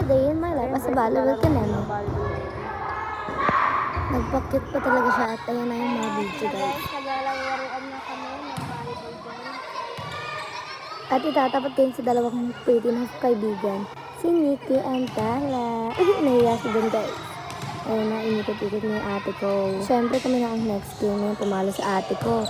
A day in my life as a volleyball Canelo. Nagpa-cute pa talaga siya at ayan na yung mga video guys. Naglalawaruan na kami ng volleyball dyan. At itatapat ko yun sa dalawang pretty na kaibigan. Si Nikki and Tala. Nahiya siya dun guys. Ayun na, inikot-ikot na yung ate ko. Siyempre kami na ang next game ngayon, pumalo sa ate ko.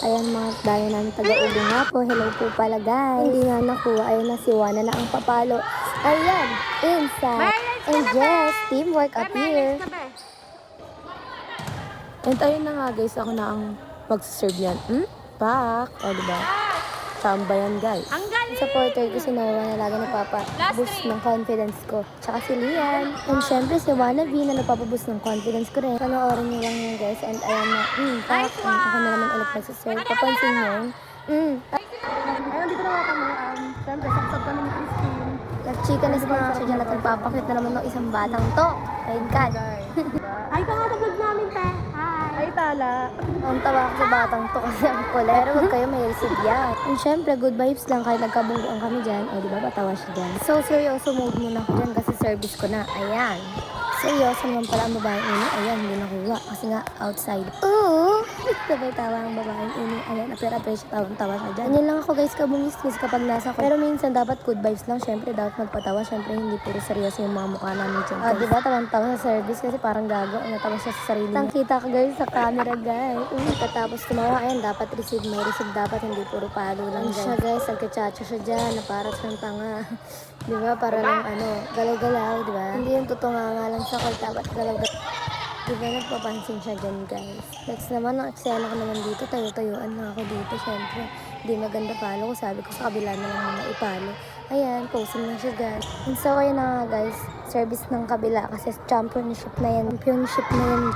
Ayan mga dayo namin taga-ulo nga po. Hello po pala guys. Hindi nga nakuha. Ayun na si Wana na ang papalo. Ayan, inside. And yes, teamwork up here. And ayun na nga guys, ako na ang mag-serve yan. Pak! O diba? Samba yan guys. Ang galing! Supporter ko si Noah na lagi nagpapa-boost ng confidence ko. Tsaka si Lian. And syempre si Wannabe na nagpapa-boost ng confidence ko rin. Panoorin niyo lang yun guys. And ayan na, pak! Ako na naman ulit nagsiserve. Papansin niyo. Ayun, dito na nga kami. Siyempre, saksab kami ni Christine. Nag-chikanis na nga siya dyan at nagpapakit na naman ng isang batang to. My God. Ay, pangataglag namin, te. Hi! Ay, Tala. Ang tawa ko sa batang to kasi ang kulay. Pero huwag kayo may receive yan. And syempre, good vibes lang kahit nagkabungguan kami dyan. O, diba, patawa siya dyan. So, seryoso mode muna ako dyan kasi service ko na. Ayan. Seryoso naman pala ang babaeng ini. Ayan, hindi nakuha. Kasi nga, outside. Oo! Sabay tawa ang babaeng ini. Ayan, apir-apir siya, tawang-tawa siya dyan. Ganyan lang ako guys, kabungis-mis kapag nasa ko. Pero minsan, dapat good vibes lang. Syempre, dapat magpatawa. Syempre, hindi puro seryoso yung mga mukha namin dyan. Ah, diba, tawang-tawa sa service kasi parang gago. Natawa siya sa sarili niya. Kita ka guys sa camera guys. Katapos tumawa, ayan, dapat receive. May receive dapat, hindi puro palo lang guys. Siya guys, nagkachacho siya dyan, na para siyang tanga. Diba, para lang galaw-galaw, diba? Hindi yung tutunga nga lang sa call, dapat galaw-galaw. Diba, nagpapansin siya dyan, guys. Next naman, ang eksena ko naman dito, tayo-tayuan na ako dito, syempre. Hindi maganda palo ko, sabi ko sa kabila na lang muna ipalo. Ayan, posing lang siya, guys. And so, ayun na nga, guys, service ng kabila, kasi championship na yan,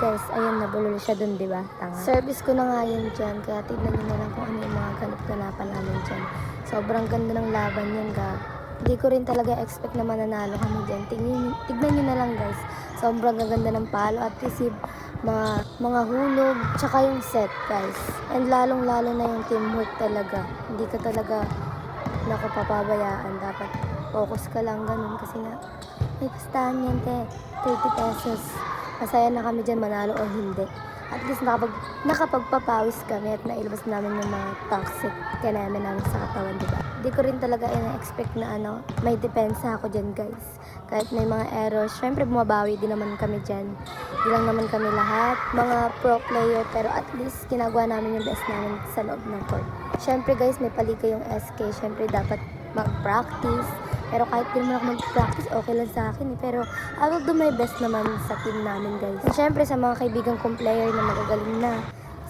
guys. Ayun, nabulol siya dun, diba? Tanga. Service ko na nga yun dyan, kaya tignan nyo na lang kung ano yung mga ganap-ganapan namin dyan. Sobrang ganda ng laban yan, guys. Hindi ko rin talaga expect na mananalo kami dyan. Tignan nyo na lang guys. Sobrang gaganda ng palo at receive mga hulog. Tsaka yung set guys. And lalong-lalo na yung teamwork talaga. Hindi ka talaga papabayaan. Dapat focus ka lang ganun. Kasi nga, may kastahan yan te. 30 pesos. Masaya na kami dyan manalo o hindi. At least nakapagpapawis kami at nailabas namin yung mga toxic kanami namin sa katawan, diba? Hindi ko rin talaga ina-expect na may depensa ako dyan, guys. Kahit may mga errors, syempre bumabawi din naman kami dyan. Hindi lang naman kami lahat, mga pro player, pero at least ginagawa namin yung best namin sa loob ng court. Syempre, guys, may palika yung SK. Syempre, dapat mag-practice. Pero kahit di naman ako mag-practice, okay lang sa akin eh. Pero I will do my best naman sa team namin guys. And syempre sa mga kaibigan kong player na magagaling na.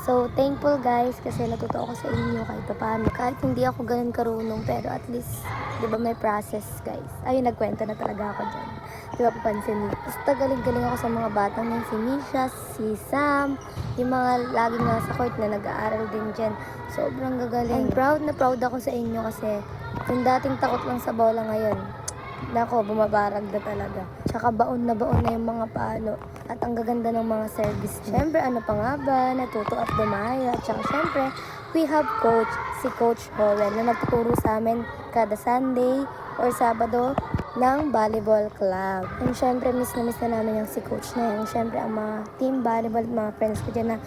So thankful guys kasi natuto ako sa inyo kahit paano. Kahit hindi ako ganun karunong pero at least, di ba may process guys. Ayun, nagkwento na talaga ako dyan. Di ba papansin niyo? Basta galing-galing ako sa mga batang yan. Si Misha, si Sam, yung mga laging nasa court na nag-aaral din dyan. Sobrang gagaling. And proud na proud ako sa inyo kasi yung dating takot lang sa bola ngayon, nako, bumabarag na talaga. Tsaka baon na yung mga palo. At ang gaganda ng mga service niya. Siyempre, ano pa nga ba, natuto at dumaya. Tsaka siyempre, we have coach, si Coach Howell, na nagtuturo sa amin kada Sunday or Sabado ng volleyball club. And syempre, miss na namin yung si coach na yun. Syempre, ang mga team volleyball, mga friends ko dyan na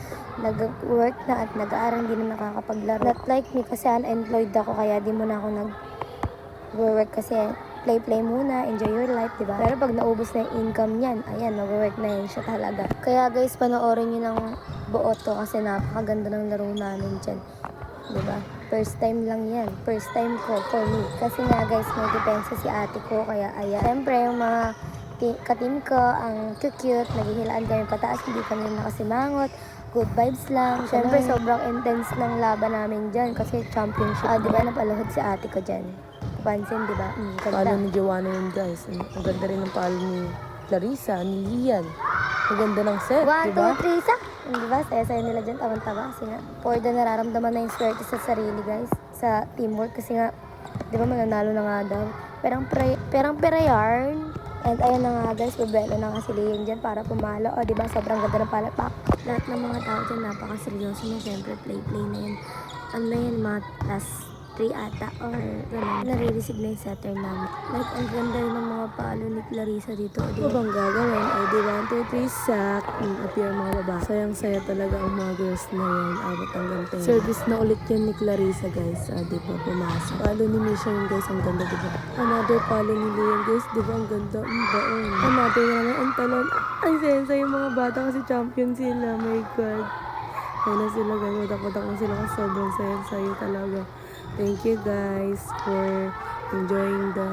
nag-work na at nag-aaral, hindi na nakakapaglaro. Not like me kasi unemployed ako, kaya di mo na ako nag-work kasi play muna, enjoy your life, diba? Pero pag naubos na yung income niyan, ayan, nag-work na yun siya talaga. Kaya guys, panoorin nyo ng buo to kasi napakaganda ng laro namin dyan. Diba? First time lang yan. First time ko for me. Kasi nga guys, may depensa si ate ko. Kaya ayan. Siyempre, yung mga ka-team ko, ang cute, naghihilaan kami pataas, hindi kami nakasimangot. Good vibes lang. Siyempre, sobrang intense ng laban namin dyan kasi championship. Diba, napaluhod si ate ko dyan. Pansin, diba? Palo ni Joanna yun guys. Ang ganda rin ng palo ni Clarissa, ni Lian. Ang ganda ng set, 1, diba? 2, 3, sa! Diba? Saya-saya nila dyan, tawang-tawa. Kasi nga, for the nararamdaman na yung swerte sa sarili, guys. Sa teamwork. Kasi nga, diba, mananalo na nga daw. Perang yarn. And ayun na nga, guys, bubelo na nga si Lian dyan para pumalo. O, diba, sobrang ganda ng palapak. Lahat ng mga tao dyan, napakaseryoso na. Siyempre, play na yun. Ano na yan, mga last 3 ata or gano'n. Nare-receive na yung setter namin. Like, ang ganda rin ng mga palo ni Clarissa dito. Ano bang gagawin? Ay di 1, 2, 3, sack. Appear mga baba. Sayang-saya talaga ang mga girls na yan. Abot ang gante. Service na ulit yan ni Clarissa guys. Di ba pumasok. Palo ni Misha yun guys. Ang ganda diba? Another palo ni Liam guys. Di ba ang ganda? Ang baon. Another naman ang talon. Ang saya yung mga bata kasi champion sila. My God. Ayun na sila guys. Wadak-wadak na sila kasi sobrang saya talaga. Thank you guys for enjoying the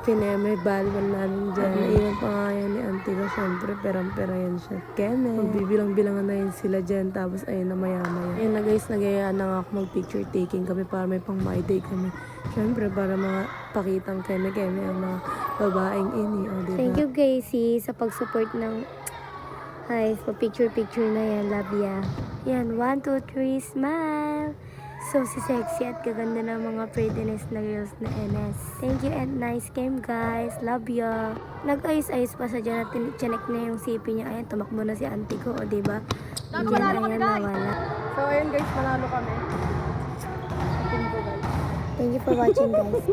kineme balbal namin dyan. Naiwan pa nga yan ni auntie ko. Siyempre, perang-pera yan siya. Keme. Magbibilang-bilangan na yun sila dyan. Tapos, ayun na maya-maya. Ayun na guys, nagayaan na nga ako mag-picture taking kami para may pang my day kami. Siyempre, para mga pakitang keme-keme ang mga babaeng ini. O, diba? Thank you, Casey, sa pag-support ng Hi, sa picture-picture na yan. Love ya. Yan, 1, 2, 3, smile! So, si sexy at kaganda ng mga prettiness na girls na NS. Thank you and nice game, guys. Love ya. Nag-ayos-ayos pa sa dyan at chinek na yung CP niya. Ayan, tumakbo na si auntie ko, o diba? Ayan, ayan, nawala. So, ayun guys, manalo kami. Thank you for watching, guys.